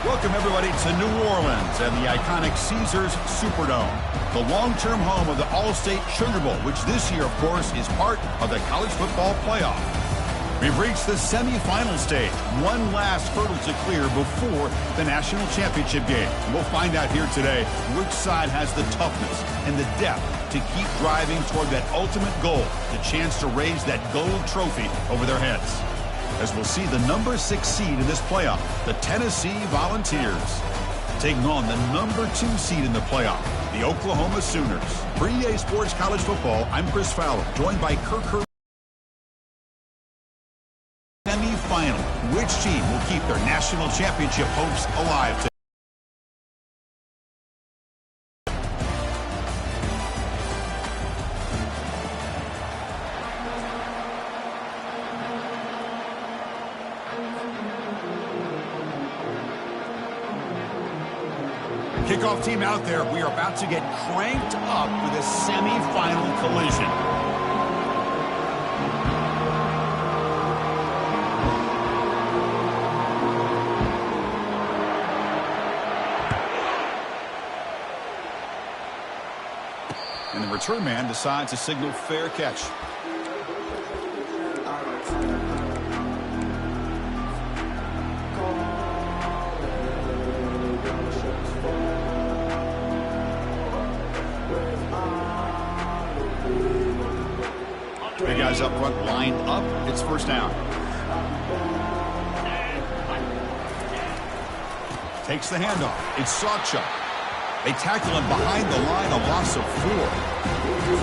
Welcome, everybody, to New Orleans and the iconic Caesars Superdome, the long-term home of the All-State Sugar Bowl, which this year, of course, is part of the college football playoff. We've reached the semifinal stage, one last hurdle to clear before the national championship game. We'll find out here today which side has the toughness and the depth to keep driving toward that ultimate goal, the chance to raise that gold trophy over their heads. As we'll see the number 6 seed in this playoff, the Tennessee Volunteers, taking on the number 2 seed in the playoff, the Oklahoma Sooners. For EA Sports College Football, I'm Chris Fowler, joined by Kirk Herbstreit. Semi-final. Which team will keep their national championship hopes alive today? Kickoff team out there. We are about to get cranked up for the semi-final collision. And the return man decides to signal fair catch. Three guys up front lined up. It's first down. Takes the handoff. It's Sawchuk. They tackle him behind the line, a loss of 4.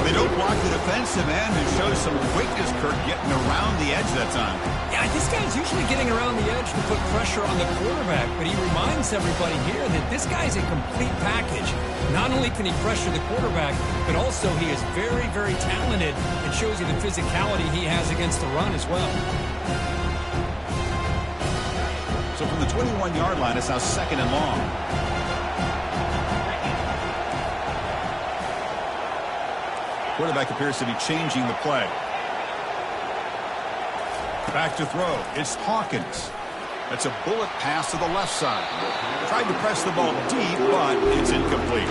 They don't block the defensive end and show some quickness, Kirk, getting around the edge that time. Yeah, this guy's usually getting around the edge to put pressure on the quarterback, but he reminds everybody here that this guy's a complete package. Not only can he pressure the quarterback, but also he is very, very talented and shows you the physicality he has against the run as well. So from the 21-yard line, it's now second and long. Quarterback appears to be changing the play. Back to throw. It's Hawkins. That's a bullet pass to the left side. Tried to press the ball deep, but it's incomplete.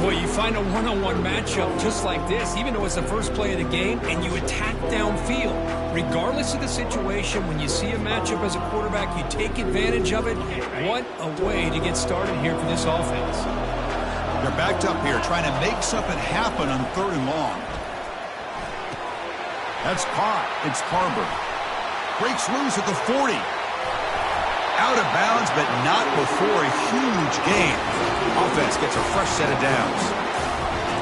Boy, you find a one-on-one matchup just like this, even though it's the first play of the game, and you attack downfield. Regardless of the situation, when you see a matchup as a quarterback, you take advantage of it. What a way to get started here for this offense. They're backed up here, trying to make something happen on third and long. That's caught. It's Carver. Breaks loose at the 40. Out of bounds, but not before a huge gain. Offense gets a fresh set of downs.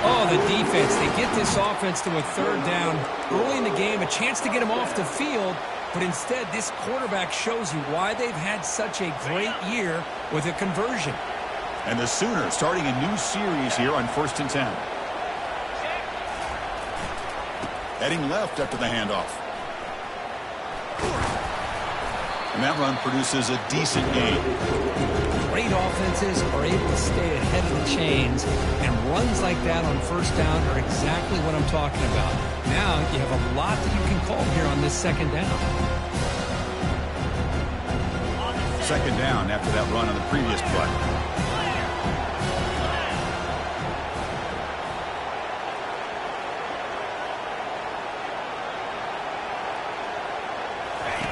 Oh, the defense. They get this offense to a third down early in the game, a chance to get him off the field, but instead this quarterback shows you why they've had such a great year with a conversion. And the Sooners starting a new series here on 1st and 10. Heading left after the handoff. And that run produces a decent gain. Great offenses are able to stay ahead of the chains, and runs like that on first down are exactly what I'm talking about. Now you have a lot that you can call here on this second down. Second down after that run on the previous play.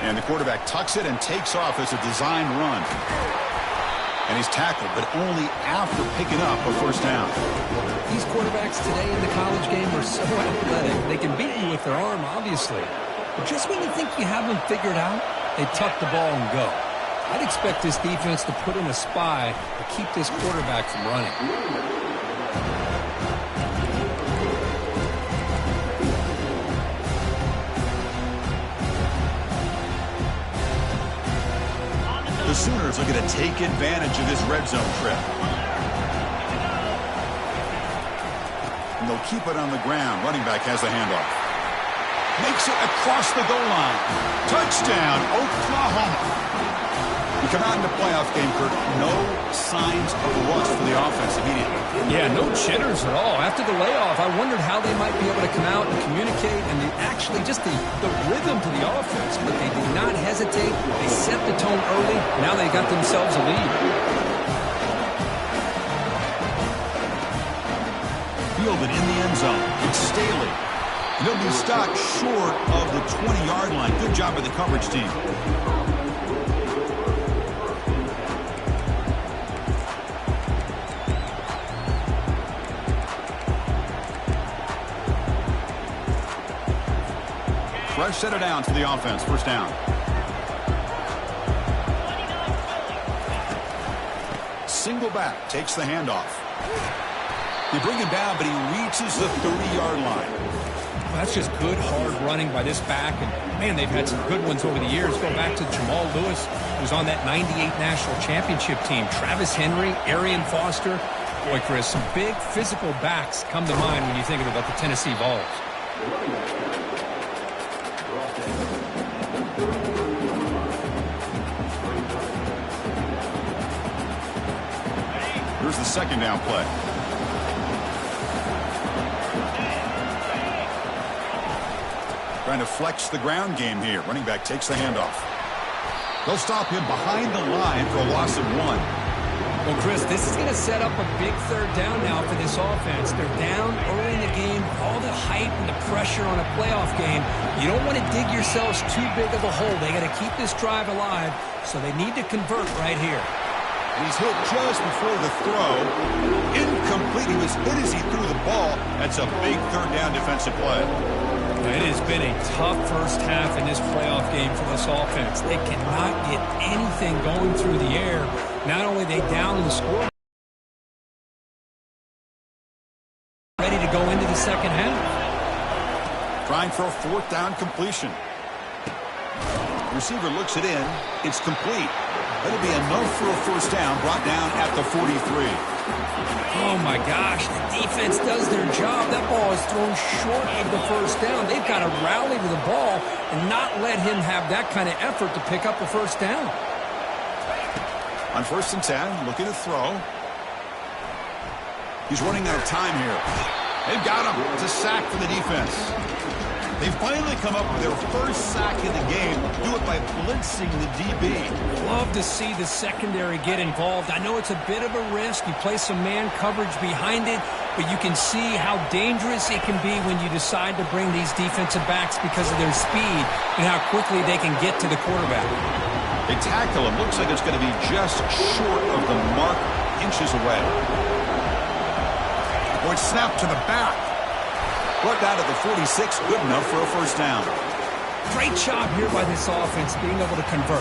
And the quarterback tucks it and takes off as a designed run. And he's tackled, but only after picking up a first down. These quarterbacks today in the college game are so athletic. They can beat you with their arm, obviously. But just when you think you have them figured out, they tuck the ball and go. I'd expect this defense to put in a spy to keep this quarterback from running. The Sooners are going to take advantage of this red zone trip. And they'll keep it on the ground. Running back has the handoff. Makes it across the goal line. Touchdown, Oklahoma. We come out in the playoff game, Kirk. No signs of rust for the offense immediately. Yeah, no jitters at all. After the layoff, I wondered how they might be able to come out and communicate, and they actually just just the rhythm to the offense, but they did not hesitate. They set the tone early. Now they got themselves a lead. Fielded in the end zone. It's Staley. He'll be stopped short of the 20-yard line. Good job by the coverage team. Fresh set of downs for the offense. First down. Single back takes the handoff. They bring him down, but he reaches the 30-yard line. Well, that's just good, hard running by this back. And, man, they've had some good ones over the years. Go back to Jamal Lewis, who was on that 98 National Championship team. Travis Henry, Arian Foster. Boy, Chris, some big physical backs come to mind when you think about the Tennessee Vols. Here's the second down play. Trying to flex the ground game here. Running back takes the handoff. They'll stop him behind the line for a loss of 1. Well, Chris, this is going to set up a big third down now for this offense. They're down early in the game. All the hype and the pressure on a playoff game. You don't want to dig yourselves too big of a hole. They got to keep this drive alive, so they need to convert right here. He's hit just before the throw. Incomplete. He was hit as he threw the ball. That's a big third down defensive play. It has been a tough first half in this playoff game for this offense. They cannot get anything going through the air. Not only are they down in the score, ready to go into the second half. Trying for a fourth down completion. Receiver looks it in. It's complete. That'll be enough for a first down, brought down at the 43. Oh, my gosh. The defense does their job. That ball is thrown short of the first down. They've got to rally to the ball and not let him have that kind of effort to pick up the first down. On 1st and 10, looking to throw. He's running out of time here. They've got him. It's a sack for the defense. They finally come up with their first sack in the game. Do it by blitzing the DB. Love to see the secondary get involved. I know it's a bit of a risk. You play some man coverage behind it, but you can see how dangerous it can be when you decide to bring these defensive backs because of their speed and how quickly they can get to the quarterback. They tackle him. Looks like it's going to be just short of the mark, inches away. Boy, snap to the back. Brought down to the 46, good enough for a first down. Great job here by this offense being able to convert.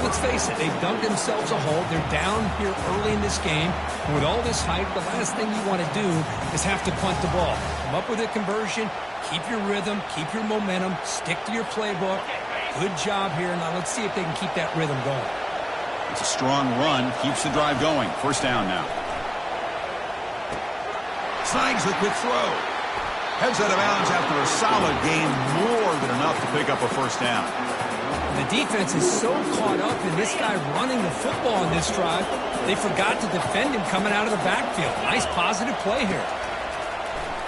Let's face it, they've dug themselves a hole. They're down here early in this game. And with all this hype, the last thing you want to do is have to punt the ball. Come up with a conversion, keep your rhythm, keep your momentum, stick to your playbook. Good job here. Now let's see if they can keep that rhythm going. It's a strong run, keeps the drive going. First down now. Slangs the quick throw. Heads out of bounds after a solid gain, more than enough to pick up a first down. The defense is so caught up in this guy running the football on this drive, they forgot to defend him coming out of the backfield. Nice positive play here.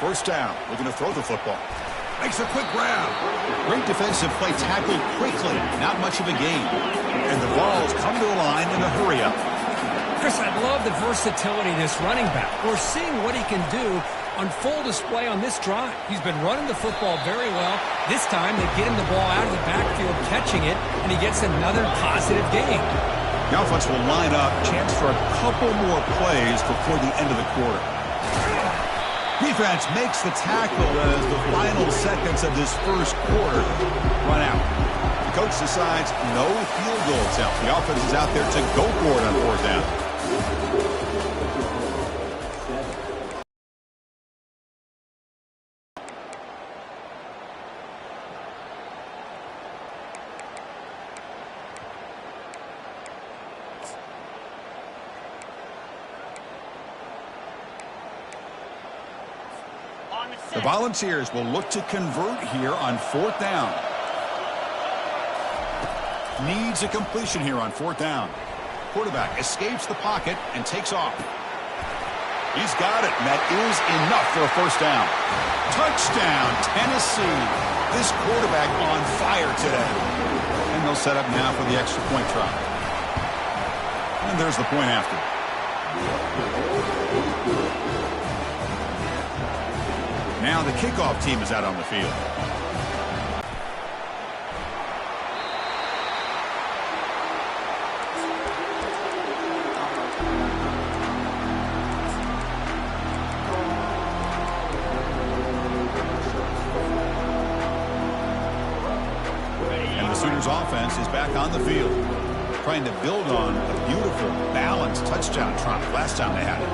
First down, looking to throw the football. Makes a quick grab. Great defensive play, tackled quickly. Not much of a gain. And the Vols come to the line in a hurry-up. Chris, I love the versatility of this running back. We're seeing what he can do on full display on this drive. He's been running the football very well. This time, they get him the ball out of the backfield, catching it, and he gets another positive gain. The offense will line up. Chance for a couple more plays before the end of the quarter. Defense makes the tackle as the final seconds of this first quarter run out. The coach decides no field goal attempt. The offense is out there to go for it on fourth down. The Volunteers will look to convert here on fourth down. Needs a completion here on fourth down. Quarterback escapes the pocket and takes off. He's got it, and that is enough for a first down. Touchdown, Tennessee. This quarterback on fire today. And they'll set up now for the extra point try. And there's the point after. Now the kickoff team is out on the field. Sooners offense is back on the field, trying to build on a beautiful, balanced touchdown drive last time they had it.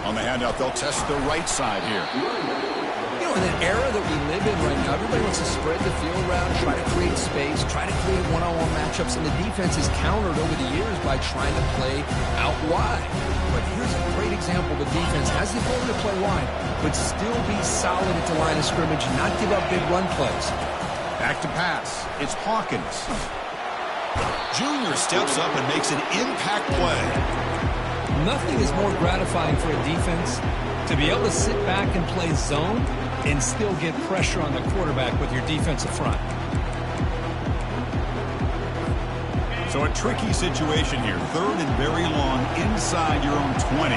On the handout, they'll test the right side here. You know, in an era that we live in right now, everybody wants to spread the field around, try to create space, try to create one-on-one matchups, and the defense is countered over the years by trying to play out wide. But here's a great example of a defense has the ability to play wide, but still be solid at the line of scrimmage and not give up big run plays. Back to pass. It's Hawkins. Junior steps up and makes an impact play. Nothing is more gratifying for a defense to be able to sit back and play zone and still get pressure on the quarterback with your defensive front. So a tricky situation here. 3rd and very long inside your own 20.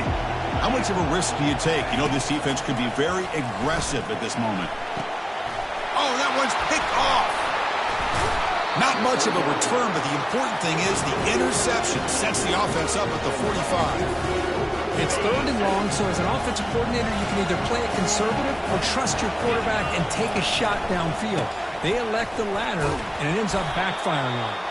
How much of a risk do you take? You know this defense could be very aggressive at this moment. Oh, that one's picked off. Not much of a return, but the important thing is the interception sets the offense up at the 45. It's 3rd and long, so as an offensive coordinator, you can either play it conservative or trust your quarterback and take a shot downfield. They elect the latter, and it ends up backfiring on them.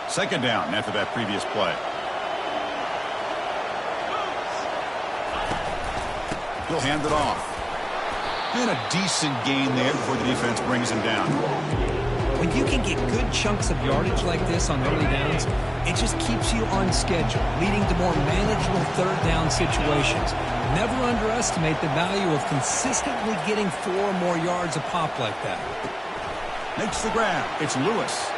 Second down after that previous play. He'll hand it off. And a decent gain there before the defense brings him down. When you can get good chunks of yardage like this on early downs, it just keeps you on schedule, leading to more manageable 3rd down situations. Never underestimate the value of consistently getting 4 or more yards a pop like that. Makes the grab. It's Lewis.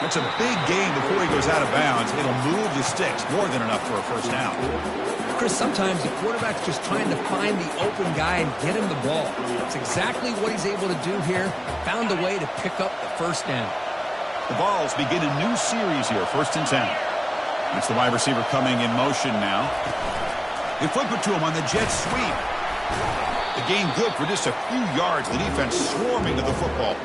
That's a big gain before he goes out of bounds. It'll move the sticks, more than enough for a first down. Chris, sometimes the quarterback's just trying to find the open guy and get him the ball. It's exactly what he's able to do here. Found a way to pick up the first down. The Vols begin a new series here, 1st and 10. That's the wide receiver coming in motion now. They flip it to him on the jet sweep. The gain good for just a few yards. The defense swarming to the football.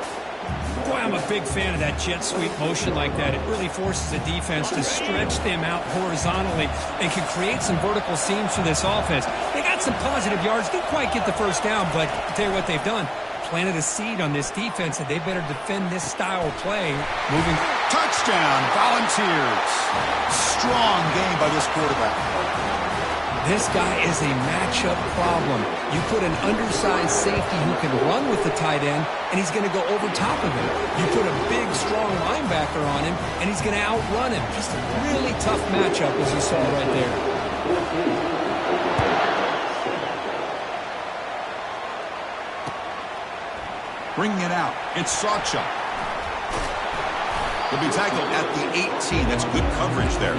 Boy, I'm a big fan of that jet sweep motion like that. It really forces the defense to stretch them out horizontally and can create some vertical seams for this offense. They got some positive yards. Didn't quite get the first down, but I'll tell you what they've done. Planted a seed on this defense, and they better defend this style of play. Moving. Touchdown, Volunteers. Strong game by this quarterback. This guy is a matchup problem. You put an undersized safety who can run with the tight end, and he's going to go over top of him. You put a big, strong linebacker on him, and he's going to outrun him. Just a really tough matchup, as you saw right there. Bringing it out. It's Sawchuk. He'll be tackled at the 18. That's good coverage there.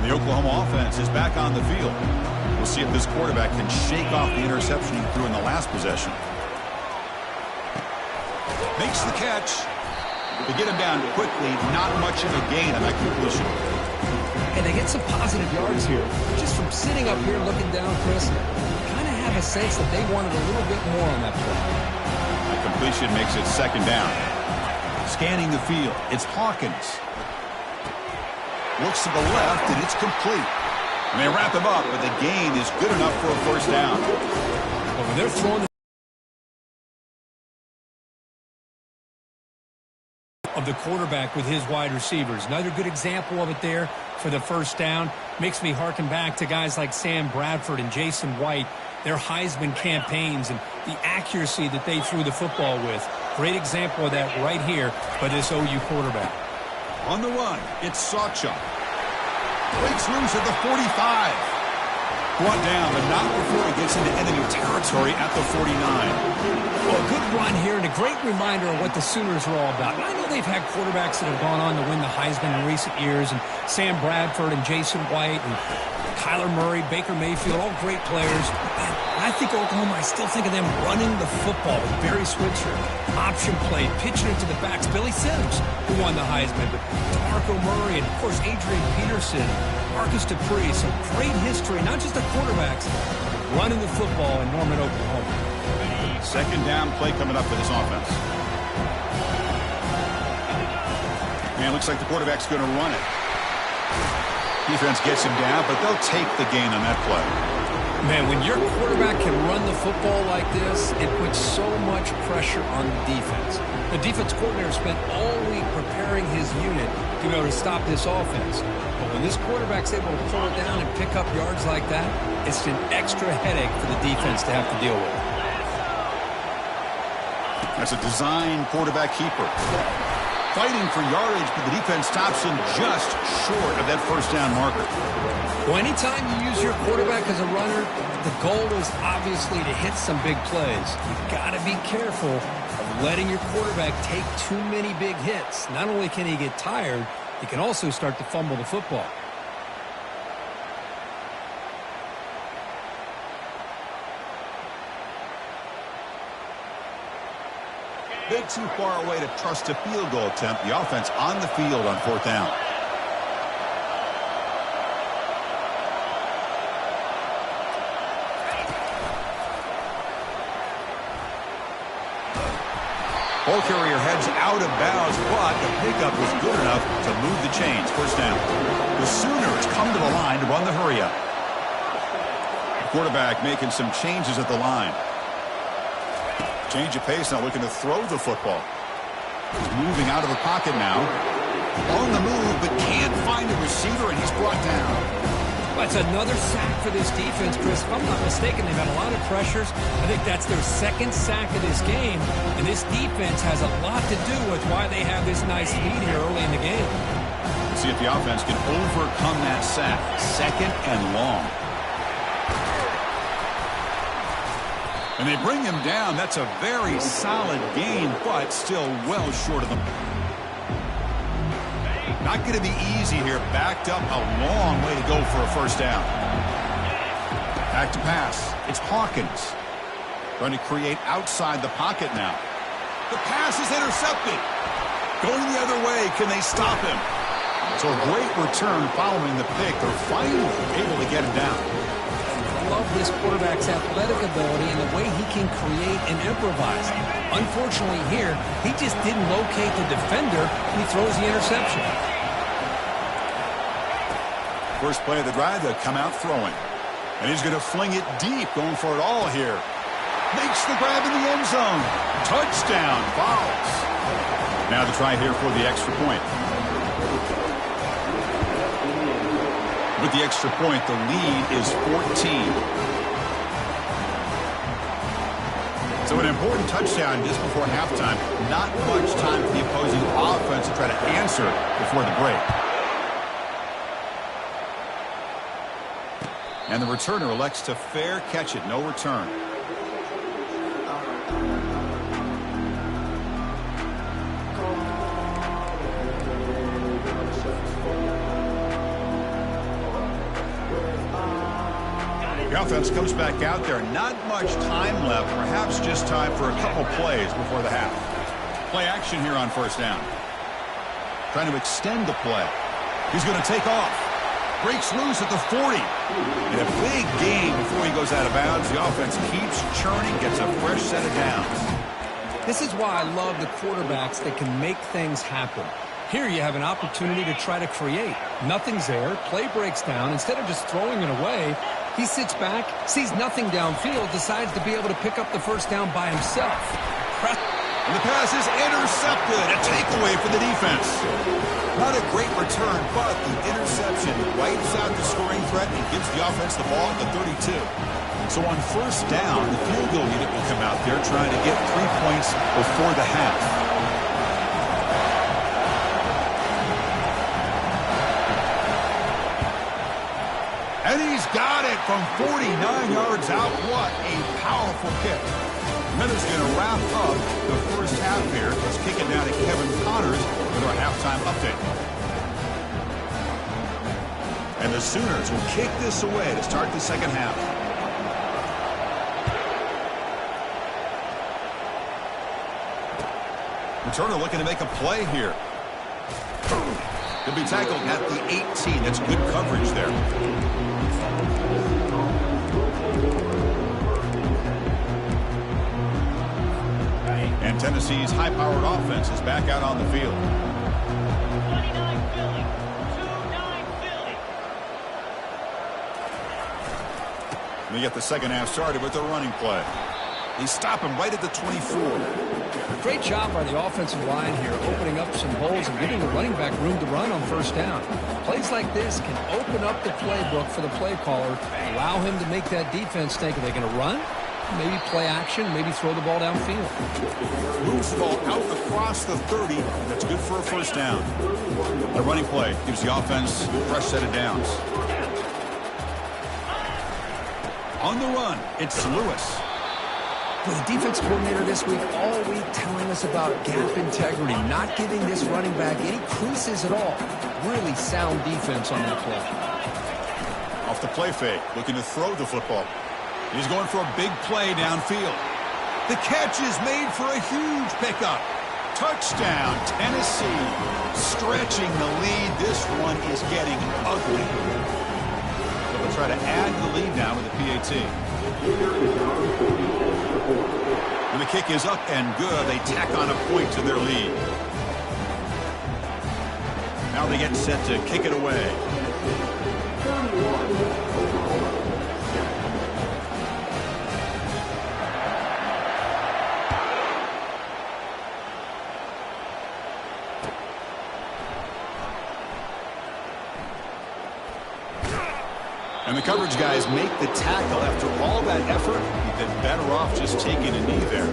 The Oklahoma offense is back on the field. We'll see if this quarterback can shake off the interception he threw in the last possession. Makes the catch. To get him down quickly, not much of a gain on that completion. And they get some positive yards here. Just from sitting up here looking down, Chris, kind of have a sense that they wanted a little bit more on that play. The completion makes it second down. Scanning the field, it's Hawkins. Looks to the left, and it's complete. And they wrap him up, but the gain is good enough for a first down. But when they're throwing of the quarterback with his wide receivers, another good example of it there for the first down. Makes me harken back to guys like Sam Bradford and Jason White. their Heisman campaigns and the accuracy that they threw the football with. Great example of that right here by this OU quarterback. On the run, it's Sawchuk. Breaks loose at the 45. Brought down, but not before he gets into enemy territory at the 49. Well, a good run here and a great reminder of what the Sooners are all about. And I know they've had quarterbacks that have gone on to win the Heisman in recent years, and Sam Bradford and Jason White and Kyler Murray, Baker Mayfield, all great players. And I think Oklahoma, I still think of them running the football with Barry Switzer, option play, pitching it to the backs. Billy Sims, who won the Heisman, but DeMarco Murray, and, of course, Adrian Peterson, Marcus Dupree. Some great history, not just the quarterbacks, running the football in Norman, Oklahoma. Second down play coming up for this offense. Man, looks like the quarterback's going to run it. Defense gets him down, but they'll take the gain on that play. Man, when your quarterback can run the football like this, it puts so much pressure on the defense. The defense coordinator spent all week preparing his unit to be able to stop this offense. But when this quarterback's able to pull it down and pick up yards like that, it's an extra headache for the defense to have to deal with. That's a design quarterback keeper. Fighting for yardage, but the defense stops him just short of that first down marker. Well, anytime you use your quarterback as a runner, the goal is obviously to hit some big plays. You've got to be careful of letting your quarterback take too many big hits. Not only can he get tired, he can also start to fumble the football. Bit too far away to trust a field goal attempt. The offense on the field on fourth down. Ball carrier heads out of bounds, but the pickup was good enough to move the chains. First down. The Sooners come to the line to run the hurry-up. The quarterback making some changes at the line. Change of pace, now looking to throw the football. He's moving out of the pocket now. On the move, but can't find a receiver, and he's brought down. That's another sack for this defense, Chris. If I'm not mistaken, they've had a lot of pressures. I think that's their second sack of this game, and this defense has a lot to do with why they have this nice lead here early in the game. Let's see if the offense can overcome that sack. Second and long. And they bring him down. That's a very solid gain, but still well short of them. Not going to be easy here. Backed up a long way to go for a first down. Back to pass. It's Hawkins. Trying to create outside the pocket now. The pass is intercepted. Going the other way. Can they stop him? So a great return following the pick. They're finally able to get him down. I love this quarterback's athletic ability and the way he can create and improvise. Unfortunately here, he just didn't locate the defender and he throws the interception. First play of the drive, they'll come out throwing. And he's going to fling it deep, going for it all here. Makes the grab in the end zone. Touchdown, Vols. Now the try here for the extra point. With the extra point, the lead is 14. So an important touchdown just before halftime. Not much time for the opposing offense to try to answer before the break. And the returner elects to fair catch it. No return. The offense comes back out there. Not much time left. Perhaps just time for a couple plays before the half. Play action here on first down. Trying to extend the play. He's going to take off. Breaks loose at the 40. In a big game before he goes out of bounds. The offense keeps churning, gets a fresh set of downs. This is why I love the quarterbacks that can make things happen. Here you have an opportunity to try to create. Nothing's there. Play breaks down. Instead of just throwing it away, he sits back, sees nothing downfield, decides to be able to pick up the first down by himself. And the pass is intercepted. A takeaway for the defense. Not a great return, but the interception wipes out the scoring threat and gives the offense the ball at the 32. So on first down, the field goal unit will come out there trying to get 3 points before the half. And he's got it from 49 yards out. What a powerful kick. Minnesota going to wrap up the first half here. Let's kick it down to Kevin Connors with our halftime update. And the Sooners will kick this away to start the second half. Returner looking to make a play here. He'll be tackled at the 18. That's good coverage there. And Tennessee's high-powered offense is back out on the field. 29 Philly. 2-9 Philly. We get the second half started with the running play. They stop him right at the 24. Great job by the offensive line here, opening up some holes and giving the running back room to run on first down. Plays like this can open up the playbook for the play caller, allow him to make that defense think, are they going to run? Maybe play action, maybe throw the ball downfield. Moves the ball out across the 30. That's good for a first down. The running play gives the offense a fresh set of downs. On the run, it's Lewis. Well, the defense coordinator this week all week telling us about gap integrity, not giving this running back any creases at all. Really sound defense on that play. Off the play fake, looking to throw the football. He's going for a big play downfield. The catch is made for a huge pickup. Touchdown, Tennessee. Stretching the lead. This one is getting ugly. So they'll try to add the lead now with the PAT. And the kick is up and good. They tack on a point to their lead. Now they get set to kick it away. And the coverage guys make the tackle. After all that effort, you've been better off just taking a knee there.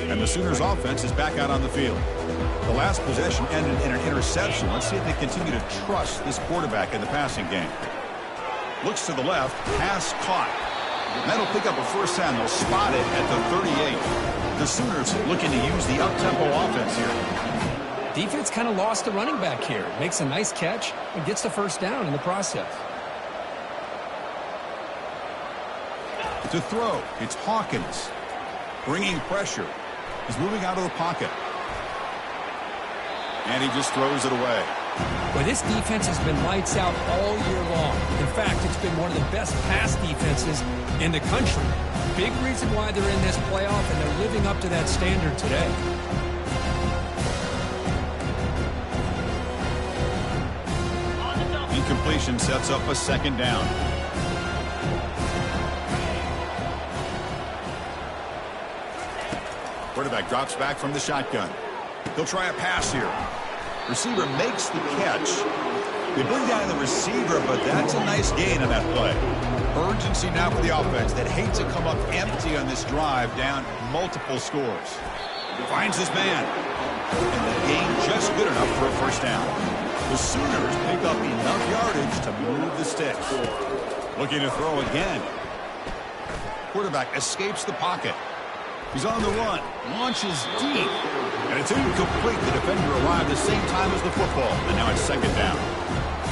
And the Sooners offense is back out on the field. The last possession ended in an interception. Let's see if they continue to trust this quarterback in the passing game. Looks to the left, pass caught. And that'll pick up a first down. They'll spot it at the 38. The Sooners looking to use the up-tempo offense here. Defense kind of lost the running back here. Makes a nice catch and gets the first down in the process. To throw, it's Hawkins. Bringing pressure. He's moving out of the pocket. And he just throws it away. Well, this defense has been lights out all year long. In fact, it's been one of the best pass defenses in the country. Big reason why they're in this playoff, and they're living up to that standard today. Incompletion sets up a second down. Quarterback drops back from the shotgun. He'll try a pass here. Receiver makes the catch. They bring down the receiver, but that's a nice gain on that play. Urgency now for the offense that hates to come up empty on this drive, down multiple scores. Finds his man. And the gain just good enough for a first down. The Sooners pick up enough yardage to move the sticks. Looking to throw again. Quarterback escapes the pocket. He's on the run. Launches deep. And it's incomplete. The defender arrived the same time as the football. And now it's second down.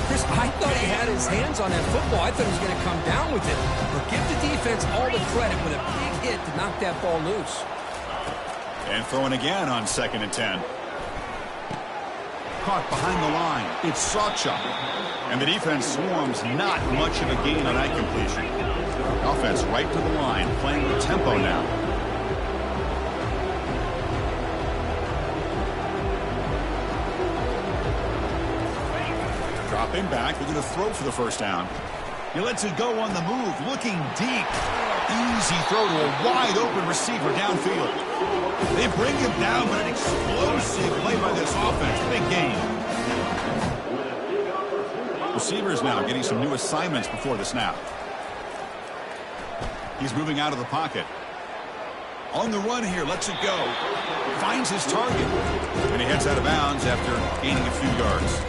Chris, I thought he had his hands on that football. I thought he was going to come down with it. But give the defense all the credit with a big hit to knock that ball loose. And throwing again on 2nd and 10. Caught behind the line. It's Sawchuk. And the defense swarms, not much of a gain on that completion. Offense right to the line, playing with tempo now. Dropping back, we're going to throw for the first down. He lets it go on the move, looking deep. Easy throw to a wide-open receiver downfield. They bring him down, but an explosive play by this offense. Big gain. Receivers now getting some new assignments before the snap. He's moving out of the pocket. On the run here, lets it go. Finds his target. And he heads out of bounds after gaining a few yards.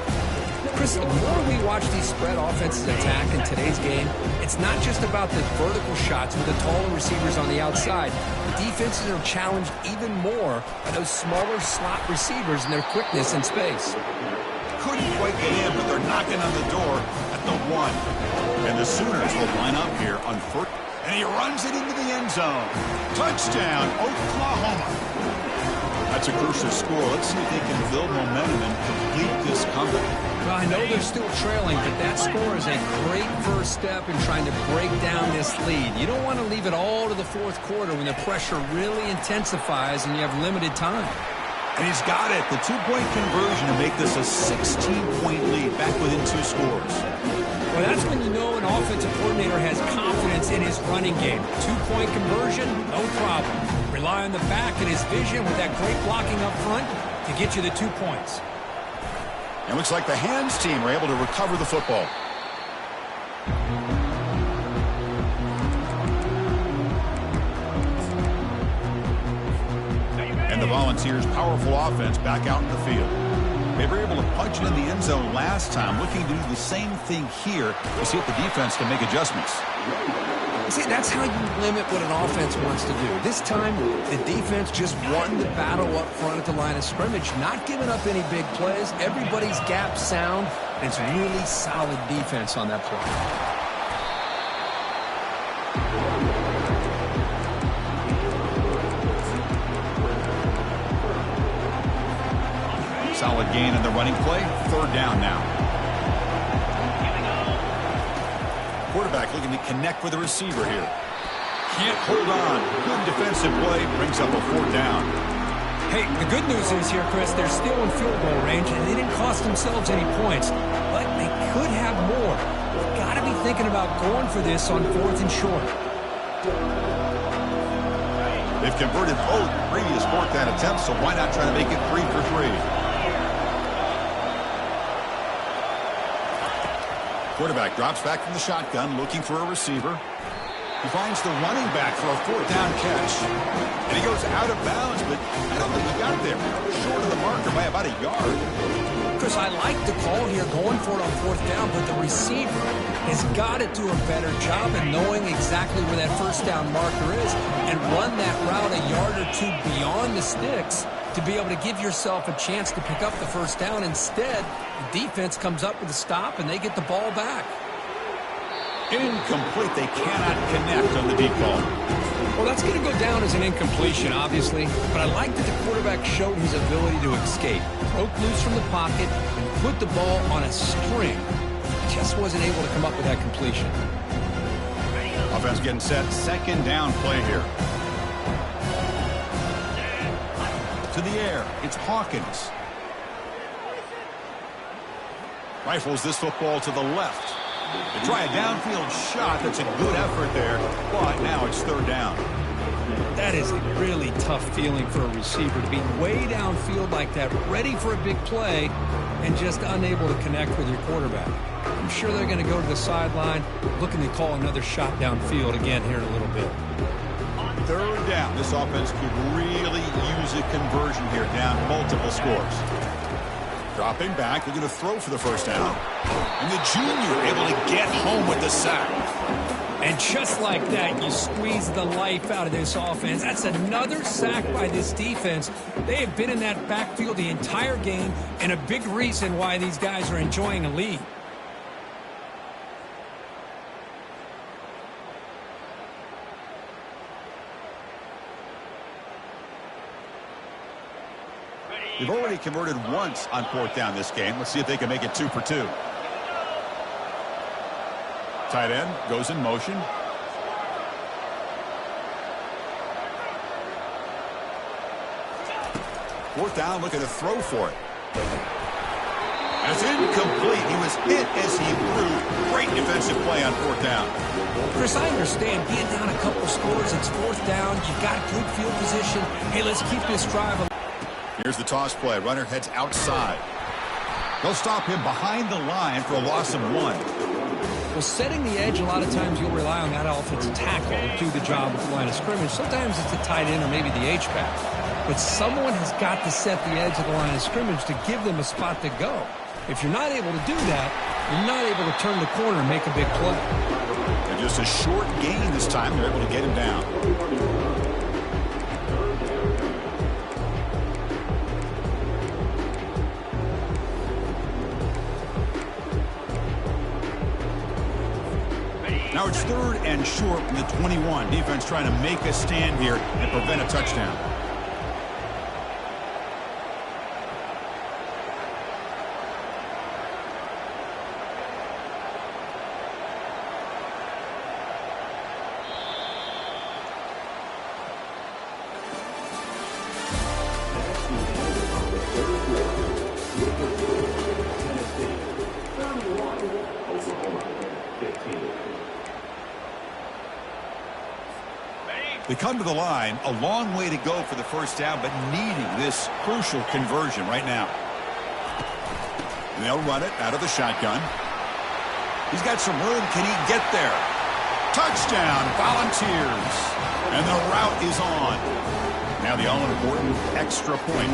Chris, the more we watch these spread offenses attack in today's game, it's not just about the vertical shots with the taller receivers on the outside. The defenses are challenged even more by those smaller slot receivers and their quickness in space. Couldn't quite get in, but they're knocking on the door at the 1. And the Sooners will line up here on first. And he runs it into the end zone. Touchdown, Oklahoma. That's a crucial score. Let's see if they can build momentum and complete this comeback. Well, I know they're still trailing, but that score is a great first step in trying to break down this lead. You don't want to leave it all to the fourth quarter when the pressure really intensifies and you have limited time. And he's got it. The two-point conversion to make this a 16-point lead back within 2 scores. Well, that's when you know an offensive coordinator has confidence in his running game. Two-point conversion, no problem. Rely on the back and his vision with that great blocking up front to get you the 2 points. It looks like the hands team were able to recover the football. And the Volunteers' powerful offense back out in the field. They were able to punch it in the end zone last time, looking to do the same thing here to see if the defense can make adjustments. See, that's how you limit what an offense wants to do. This time, the defense just won the battle up front at the line of scrimmage, not giving up any big plays. Everybody's gap sound, and it's really solid defense on that play. Solid gain in the running play. 3rd down now. Quarterback looking to connect with the receiver here. Can't hold on. Good defensive play. Brings up a 4th down. Hey, the good news is here, Chris, they're still in field goal range, and they didn't cost themselves any points. But they could have more. You've got to be thinking about going for this on 4th and short. They've converted both previous 4th down attempts, so why not try to make it 3 for 3? Quarterback drops back from the shotgun, looking for a receiver. He finds the running back for a 4th down catch. And he goes out of bounds, but I don't think he got there. Short of the marker by about a yard. Chris, I like the call here, going for it on 4th down, but the receiver has got to do a better job of knowing exactly where that 1st down marker is and run that route a yard or 2 beyond the sticks to be able to give yourself a chance to pick up the 1st down. Instead, the defense comes up with a stop, and they get the ball back. Incomplete. They cannot connect on the deep ball. Well, that's going to go down as an incompletion, obviously, but I like that the quarterback showed his ability to escape. Broke loose from the pocket and put the ball on a string. Just wasn't able to come up with that completion. Offense getting set. 2nd down play here. To the air. It's Hawkins. Rifles this football to the left. They try a downfield shot. That's a good effort there, but now it's 3rd down. That is a really tough feeling for a receiver to be way downfield like that, ready for a big play, and just unable to connect with your quarterback. I'm sure they're going to go to the sideline, looking to call another shot downfield again here in a little bit. 3rd down. This offense could really use a conversion here, down multiple scores. Dropping back, they're going to throw for the 1st down. And the junior able to get home with the sack. And just like that, you squeeze the life out of this offense. That's another sack by this defense. They have been in that backfield the entire game, and a big reason why these guys are enjoying a lead. They've already converted once on 4th down this game. Let's see if they can make it 2 for 2. Tight end goes in motion. Fourth down, looking to throw for it. It's incomplete. He was hit as he threw. Great defensive play on fourth down. Chris, I understand being down a couple scores. It's fourth down. You got good field position. Hey, let's keep this drive. Here's the toss play. Runner heads outside. They'll stop him behind the line for a loss of 1. Well, setting the edge, a lot of times you'll rely on that offensive tackle to do the job at the line of scrimmage. Sometimes it's the tight end or maybe the H-back. But someone has got to set the edge of the line of scrimmage to give them a spot to go. If you're not able to do that, you're not able to turn the corner and make a big play. And just a short gain this time. They're able to get him down. Now it's 3rd and short from the 21. Defense trying to make a stand here and prevent a touchdown. They come to the line, a long way to go for the first down, but needing this crucial conversion right now. And they'll run it out of the shotgun. He's got some room. Can he get there? Touchdown, Volunteers. And the route is on. Now the all-important extra point.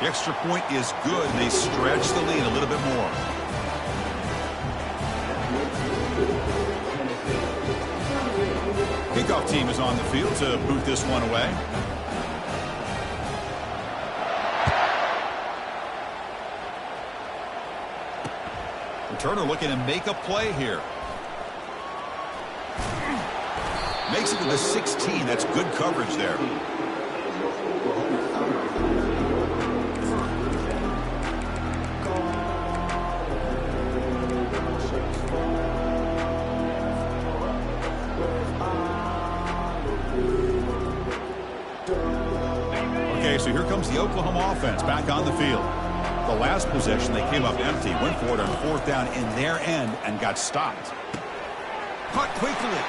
The extra point is good. They stretch the lead a little bit more. Kickoff team is on the field to boot this one away. Returner looking to make a play here. Makes it to the 16. That's good coverage there. So here comes the Oklahoma offense back on the field. The last possession, they came up empty, went for it on fourth down in their end and got stopped. Caught quickly.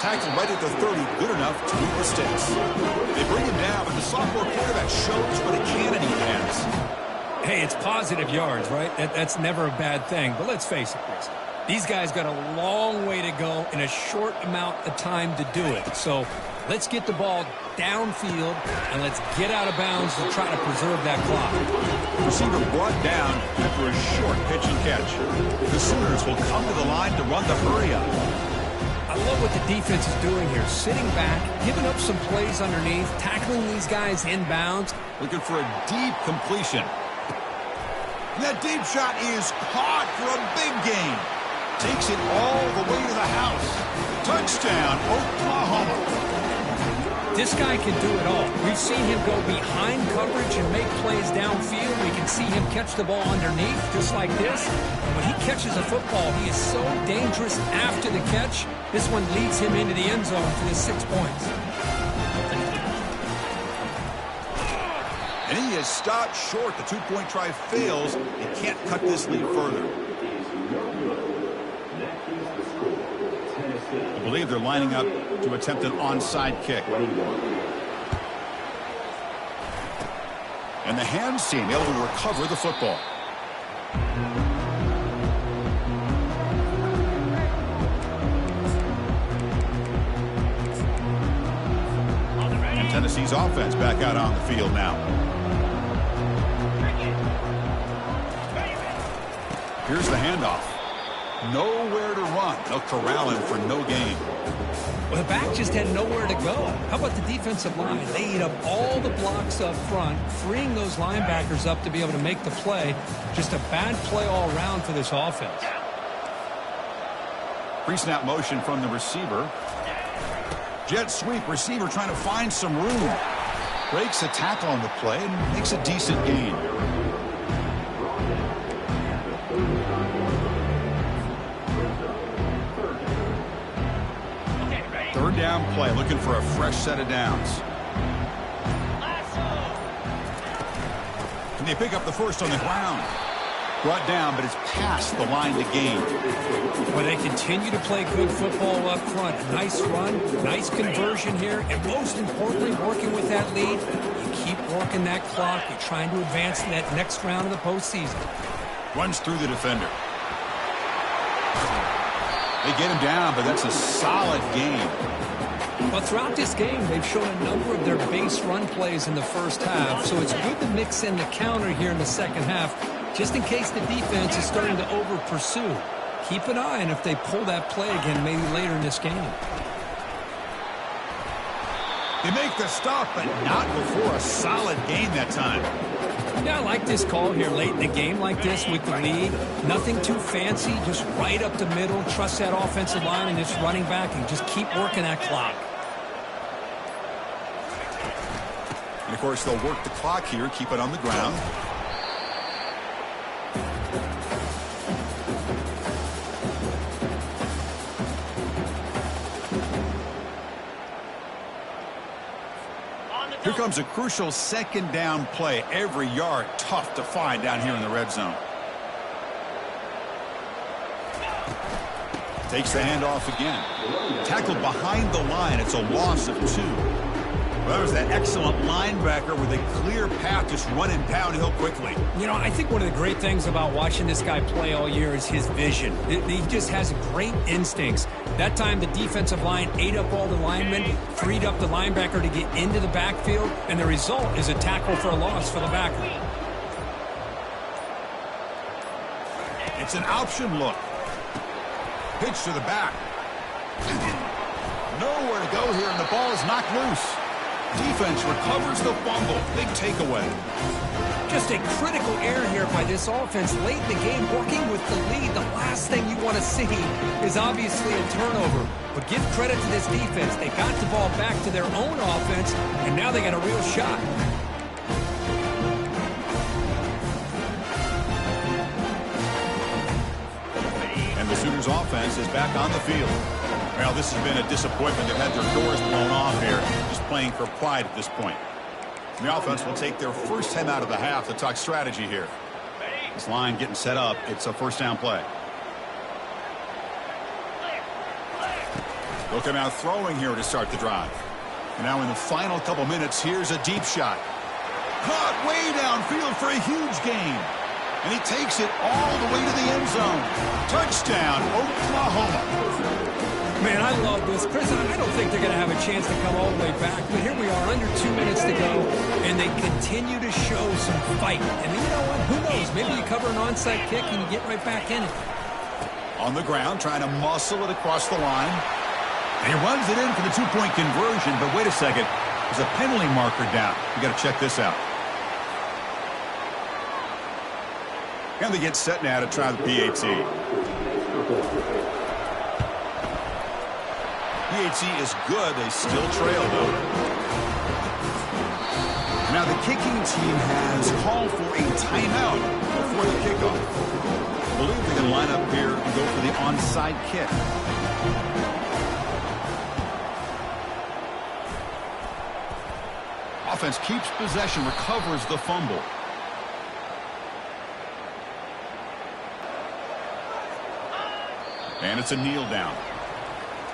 Tackled right at the 30, good enough to move the sticks. They bring him down, but the sophomore quarterback shows what a cannon he has. Hey, it's positive yards, right? That's never a bad thing. But let's face it, Chris. These guys got a long way to go in a short amount of time to do it. So let's get the ball downfield, and let's get out of bounds to try to preserve that clock. Receiver brought down after a short pitch and catch. The Sooners will come to the line to run the hurry up. I love what the defense is doing here. Sitting back, giving up some plays underneath, tackling these guys inbounds. Looking for a deep completion. And that deep shot is caught for a big gain. Takes it all the way to the house. Touchdown, Oklahoma. This guy can do it all. We've seen him go behind coverage and make plays downfield. We can see him catch the ball underneath, just like this. When he catches a football, he is so dangerous after the catch. This one leads him into the end zone for the 6 points. And he is stopped short. The two-point try fails. He can't cut this lead further. I believe they're lining up to attempt an onside kick. And the hands team able to recover the football. And Tennessee's offense back out on the field now. Here's the handoff. Nowhere to run. They'll corral him for no gain. Well, the back just had nowhere to go. How about the defensive line? They eat up all the blocks up front, freeing those linebackers up to be able to make the play. Just a bad play all around for this offense. Pre-snap motion from the receiver. Jet sweep. Receiver trying to find some room. Breaks a tackle on the play and makes a decent gain. Third down play, looking for a fresh set of downs. And they pick up the first on the ground. Brought down, but it's past the line to gain. But they continue to play good football up front. Nice run, nice conversion here, and most importantly, working with that lead, you keep working that clock. You're trying to advance to that next round of the postseason. Runs through the defender. They get him down, but that's a solid game. But throughout this game, they've shown a number of their base run plays in the first half, so it's good to mix in the counter here in the second half, just in case the defense is starting to over-pursue. Keep an eye on if they pull that play again maybe later in this game. They make the stop, but not before a solid gain that time. Yeah, I like this call here late in the game like this with the lead. Nothing too fancy, just right up the middle. Trust that offensive line and this running back and just keep working that clock. And, of course, they'll work the clock here, keep it on the ground. Here comes a crucial second down play. Every yard tough to find down here in the red zone. Takes the handoff again. Tackled behind the line. It's a loss of 2. Well, there's that excellent linebacker with a clear path just running downhill quickly. You know, I think one of the great things about watching this guy play all year is his vision. He just has great instincts. That time the defensive line ate up all the linemen, freed up the linebacker to get into the backfield, and the result is a tackle for a loss for the backer. It's an option look. Pitch to the back. Nowhere to go here, and the ball is knocked loose. Defense recovers the fumble. Big takeaway. Just a critical error here by this offense late in the game, working with the lead. The last thing you want to see is obviously a turnover. But give credit to this defense. They got the ball back to their own offense, and now they got a real shot. And the Sooners offense is back on the field. Well, this has been a disappointment. They've had their doors blown off here, just playing for pride at this point. And the offense will take their first time out of the half to talk strategy here. This line getting set up. It's a first down play. They'll come out throwing here to start the drive. And now in the final couple minutes, here's a deep shot. Caught way downfield for a huge gain. And he takes it all the way to the end zone. Touchdown, Oklahoma. Man, I love this. Chris, I don't think they're going to have a chance to come all the way back, but here we are, under 2 minutes to go, and they continue to show some fight. And you know what? Who knows? Maybe you cover an onside kick and you get right back in it. On the ground, trying to muscle it across the line. And he runs it in for the two-point conversion, but wait a second. There's a penalty marker down. You got to check this out. And they get set now to try the PAT. PAT is good. They still trail, though. Now the kicking team has called for a timeout before the kickoff. I believe they can line up here and go for the onside kick. Offense keeps possession, recovers the fumble. And it's a kneel down.